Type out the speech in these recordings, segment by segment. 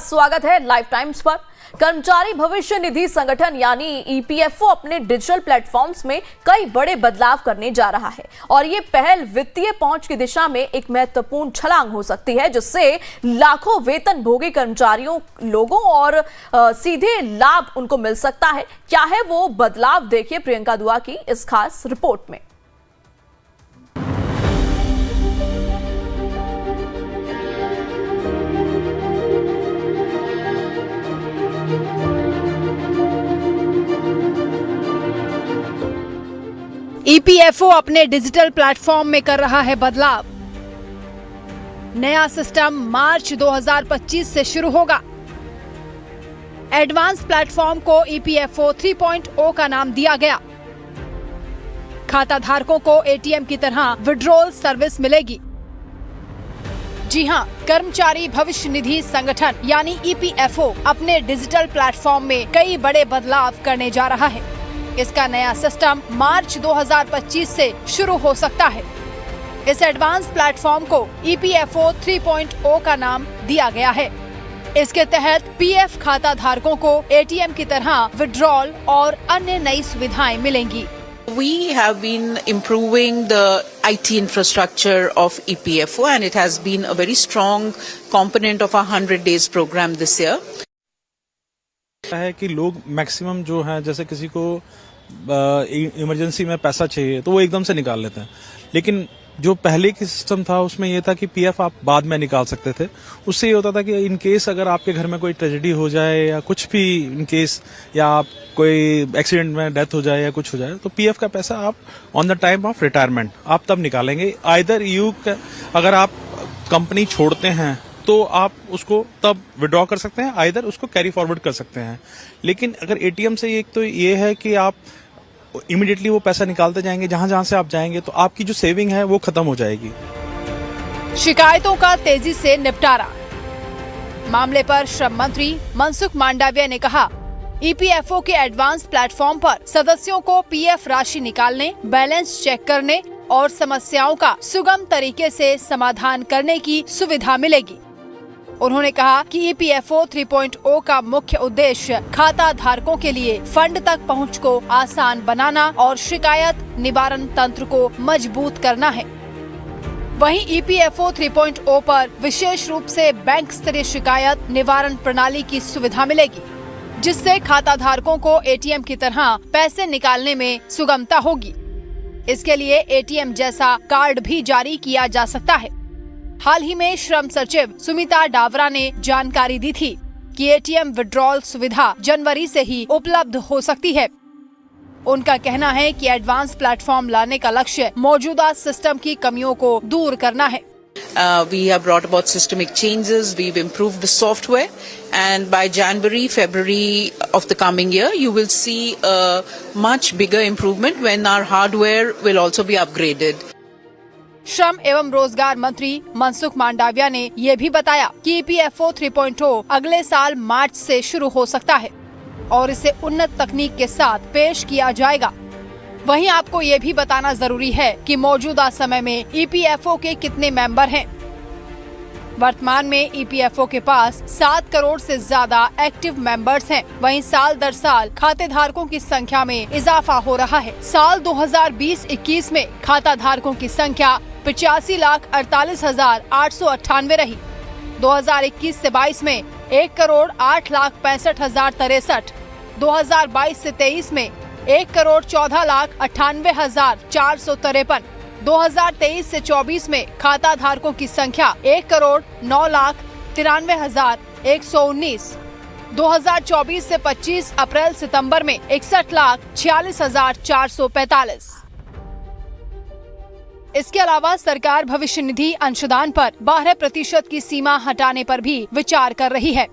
स्वागत है live times पर। कर्मचारी भविष्य निधि संगठन यानी ईपीएफओ अपने डिजिटल प्लेटफॉर्म्स में कई बड़े बदलाव करने जा रहा है और ये पहल वित्तीय पहुंच की दिशा में एक महत्वपूर्ण छलांग हो सकती है, जिससे लाखों वेतनभोगी कर्मचारियों लोगों और सीधे लाभ उनको मिल सकता है। क्या है वो बदलाव, देखिए प्रियंका दुआ की इस खास रिपोर्ट में। ईपीएफओ अपने डिजिटल प्लेटफॉर्म में कर रहा है बदलाव। नया सिस्टम मार्च 2025 से शुरू होगा। एडवांस प्लेटफॉर्म को ईपीएफओ 3.0 का नाम दिया गया। खाता धारकों को एटीएम की तरह विड्रॉल सर्विस मिलेगी। जी हां, कर्मचारी भविष्य निधि संगठन यानी ईपीएफओ अपने डिजिटल प्लेटफॉर्म में कई बड़े बदलाव करने जा रहा है। इसका नया सिस्टम मार्च 2025 से शुरू हो सकता है। इस एडवांस प्लेटफॉर्म को ईपीएफओ 3.0 का नाम दिया गया है। इसके तहत पीएफ खाता धारकों को एटीएम की तरह विड्रॉल और अन्य नई सुविधाएं मिलेंगी। We have been improving the IT infrastructure of EPFO and it has been a very strong component of our 100 days program this year. है कि लोग मैक्सिमम जो है, जैसे किसी को इमरजेंसी में पैसा चाहिए तो वो एकदम से निकाल लेते हैं, लेकिन जो पहले की सिस्टम था उसमें ये था कि पीएफ आप बाद में निकाल सकते थे। उससे ये होता था कि इन केस अगर आपके घर में कोई ट्रेजेडी हो जाए या कुछ भी इन केस, या आप कोई एक्सीडेंट में डेथ हो जाए या कुछ हो जाए, तो पीएफ का पैसा आप on the time of retirement आप तब निकालेंगे। आइदर अगर आप कंपनी छोड़ते हैं तो आप उसको तब विड्रॉ कर सकते हैं, आइदर उसको कैरी फॉरवर्ड कर सकते हैं। लेकिन अगर एटीएम से एक तो ये है कि आप इमीडिएटली वो पैसा निकालते जाएंगे, जहां जहां से आप जाएंगे, तो आपकी जो सेविंग है वो खत्म हो जाएगी। शिकायतों का तेजी से निपटारा। मामले पर श्रम मंत्री मनसुख मांडविया ने कहा, ईपीएफओ के एडवांस प्लेटफॉर्म पर सदस्यों को पीएफ राशि निकालने, बैलेंस चेक करने और समस्याओं का सुगम तरीके से समाधान करने की सुविधा मिलेगी। उन्होंने कहा कि ईपीएफओ 3.0 का मुख्य उद्देश्य खाता धारकों के लिए फंड तक पहुंच को आसान बनाना और शिकायत निवारण तंत्र को मजबूत करना है। वहीं ईपीएफओ 3.0 पर विशेष रूप से बैंक स्तरीय शिकायत निवारण प्रणाली की सुविधा मिलेगी, जिससे खाता धारकों को एटीएम की तरह पैसे निकालने में सुगमता होगी। इसके लिए एटीएम जैसा कार्ड भी जारी किया जा सकता है। हाल ही में श्रम सचिव सुमिता डावरा ने जानकारी दी थी कि एटीएम विड्रॉल सुविधा जनवरी से ही उपलब्ध हो सकती है। उनका कहना है कि एडवांस प्लेटफॉर्म लाने का लक्ष्य मौजूदा सिस्टम की कमियों को दूर करना है। We have brought about systemic changes, we've improved the software, and by January, February of the coming year, you will see a much bigger improvement when our hardware will also be upgraded. श्रम एवं रोजगार मंत्री मनसुख मांडविया ने ये भी बताया कि EPFO 3.0 अगले साल मार्च से शुरू हो सकता है और इसे उन्नत तकनीक के साथ पेश किया जाएगा। वहीं आपको ये भी बताना जरूरी है कि मौजूदा समय में ईपीएफओ के कितने मेंबर हैं। वर्तमान में ईपीएफओ के पास 7 करोड़ से ज्यादा एक्टिव मेंबर्स हैं। वहीं साल दर साल खाते धारकों की संख्या में इजाफा हो रहा है। साल 2020-21 में खाता धारकों की संख्या 85,48,898 रही। 2021 से 22 में 1,08,65,063, 2022 से 23 में 1,14,98,453, 2023 से 24 में खाता धारकों की संख्या 1,09,93,119, 2024 से 25 अप्रैल सितंबर में 61,46,445। इसके अलावा सरकार भविष्य निधि अंशदान पर 12% की सीमा हटाने पर भी विचार कर रही है,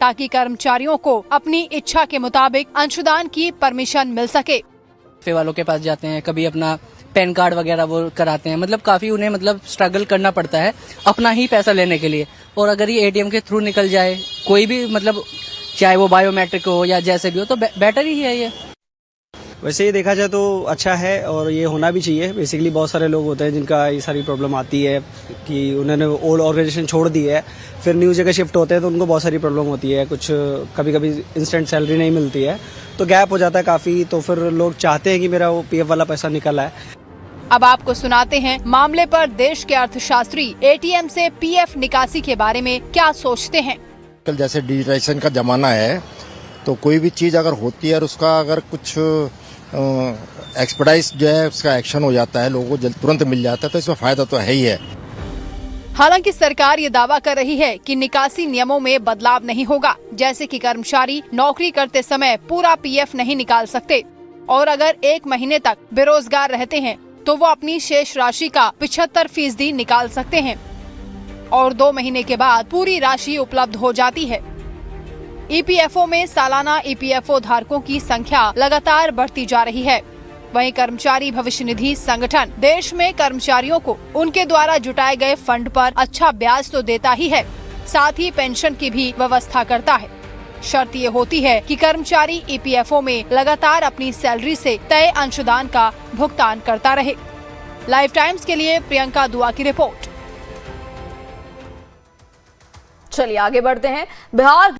ताकि कर्मचारियों को अपनी इच्छा के मुताबिक अंशदान की परमिशन मिल सके। पे वालों के पास जाते हैं, कभी अपना पैन कार्ड वगैरह वो कराते हैं, मतलब काफी उन्हें स्ट्रगल करना पड़ता है अपना ही पैसा लेने के लिए। और अगर ये एटीएम के थ्रू निकल जाए, कोई भी चाहे वो बायोमेट्रिक हो या जैसे भी हो, तो बेटर ही है ये। वैसे ये देखा जाए तो अच्छा है और ये होना भी चाहिए। बेसिकली बहुत सारे लोग होते हैं जिनका ये सारी प्रॉब्लम आती है कि उन्होंने ओल्ड ऑर्गेनाइजेशन छोड़ दी है, फिर न्यू जगह शिफ्ट होते हैं तो उनको बहुत सारी प्रॉब्लम होती है। कुछ कभी कभी इंस्टेंट सैलरी नहीं मिलती है तो गैप हो जाता है काफ़ी, तो फिर लोग चाहते हैं कि मेरा वो पीएफ वाला पैसा निकल आए। अब आपको सुनाते हैं मामले पर देश के अर्थशास्त्री एटीएम से पीएफ निकासी के बारे में क्या सोचते हैं। कल जैसे डिजिटाइजेशन का जमाना है तो कोई भी चीज अगर होती है और उसका अगर कुछ एक्सपर्टाइज जो है उसका एक्शन हो जाता है, लोगों को तुरंत मिल जाता है, तो इसमें फायदा तो है ही है। हालांकि सरकार ये दावा कर रही है कि निकासी नियमों में बदलाव नहीं होगा, जैसे कि कर्मचारी नौकरी करते समय पूरा पीएफ नहीं निकाल सकते और अगर 1 महीने तक बेरोजगार रहते हैं तो वो अपनी शेष राशि का 75% निकाल सकते हैं और 2 महीने के बाद पूरी राशि उपलब्ध हो जाती है। ईपीएफओ में सालाना ईपीएफओ धारकों की संख्या लगातार बढ़ती जा रही है। वहीं कर्मचारी भविष्य निधि संगठन देश में कर्मचारियों को उनके द्वारा जुटाए गए फंड पर अच्छा ब्याज तो देता ही है, साथ ही पेंशन की भी व्यवस्था करता है। शर्त ये होती है कि कर्मचारी ईपीएफओ में लगातार अपनी सैलरी से तय अंशदान का भुगतान करता रहे। लाइफ टाइम्स के लिए प्रियंका दुआ की रिपोर्ट। चलिए आगे बढ़ते हैं। बिहार